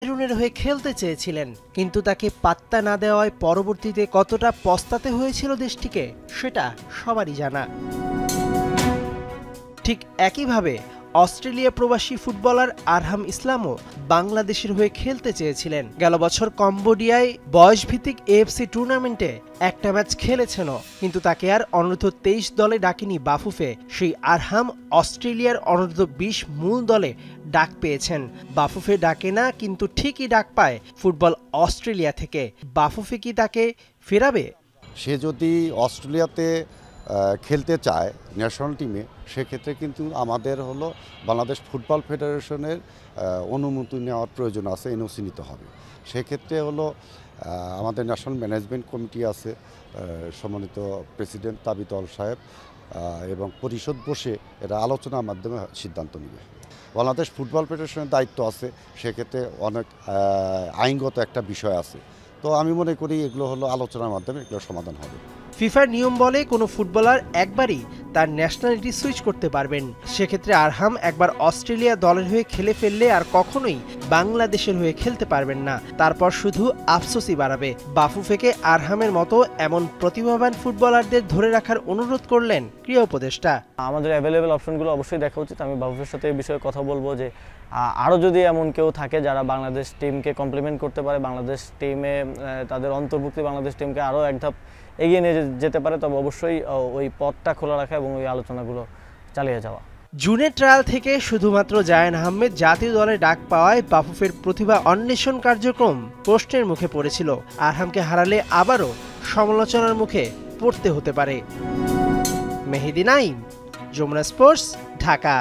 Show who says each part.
Speaker 1: ক্যামেরুনের হয়ে খেলতে চেয়েছিলেন, কিন্তু তাকে পাত্তা না দেওয়ায় পরবর্তীতে কতটা পস্তাতে হয়েছিল দেশটিকে সেটা সবারই জানা। ঠিক একইভাবে অস্ট্রেলিয়া প্রবাসী ফুটবলার আরহাম ইসলামও বাংলাদেশের হয়ে খেলতে চেয়েছিলেন। গেল বছর কম্বোডিয়ায় বয়সভিত্তিক এএফসি টুর্নামেন্টে একটা ম্যাচ খেলেছেন, কিন্তু তাকে আর অনূর্ধ্ব-23 দলে ডাকেনি বাফুফে। সেই আরহাম অস্ট্রেলিয়ার অনূর্ধ্ব-20 মূল দলে ডাক পেয়েছেন। বাফুফে ডাকে না, কিন্তু ঠিকই ডাক পায় ফুটবল অস্ট্রেলিয়া থেকে। বাফুফে কি তাকে ফেরাবে?
Speaker 2: সে যদি অস্ট্রেলিয়াতে খেলতে চায় ন্যাশনাল টিমে, সেক্ষেত্রে কিন্তু আমাদের হলো বাংলাদেশ ফুটবল ফেডারেশনের অনুমতি নেওয়ার প্রয়োজন আছে, এনওসি নিতে হবে। সেক্ষেত্রে হলো আমাদের ন্যাশনাল ম্যানেজমেন্ট কমিটি আছে, সম্মানিত প্রেসিডেন্ট তাবিত আল সাহেব এবং পরিষদ বসে এরা আলোচনার মাধ্যমে সিদ্ধান্ত নেবে। বাংলাদেশ ফুটবল ফেডারেশনের দায়িত্ব আছে, সেক্ষেত্রে অনেক আইনগত একটা বিষয় আছে। তো আমি মনে করি এগুলো হলো আলোচনার মাধ্যমে এগুলো সমাধান হবে।
Speaker 1: ফিফার নিয়ম বলে কোনো ফুটবলার একবারই তার ন্যাশনালিটি সুইচ করতে পারবেন। সেক্ষেত্রে আরহাম একবার অস্ট্রেলিয়া দলের হয়ে খেলে ফেললে আর কখনোই বাংলাদেশের হয়ে খেলতে পারবেন না। তারপর শুধু আফসোসই বাড়াবে। বাফুফেকে আরহামের মতো এমন প্রতিভাবান ফুটবলারদের ধরে রাখার অনুরোধ করলেন ক্রীড়া উপদেষ্টা।
Speaker 3: আমাদের অ্যাভেলেবেল অপশনগুলো অবশ্যই দেখা উচিত। আমি বাফুফের সাথে এই বিষয়ে কথা বলবো যে আরও যদি এমন কেউ থাকে যারা বাংলাদেশ টিমকে কমপ্লিমেন্ট করতে পারে, বাংলাদেশ টিমে তাদের অন্তর্ভুক্তি বাংলাদেশ টিমকে আরও এক ধাপ এগিয়ে নিয়ে যেতে পারে, তবে অবশ্যই ওই পথটা খোলা রাখা এবং ওই আলোচনাগুলো চালিয়ে যাওয়া।
Speaker 1: জুনের ট্রায়াল থেকে শুধুমাত্র জায়ান আহমেদ জাতীয় দলে ডাক পাওয়ায় বাফুফের প্রতিভা অন্বেষণ কার্যক্রম প্রশ্নের মুখে পড়েছিল। আরহামকে হারালে আবারও সমালোচনার মুখে পড়তে হতে পারে। মেহেদী নাইম, যমুনা স্পোর্টস, ঢাকা।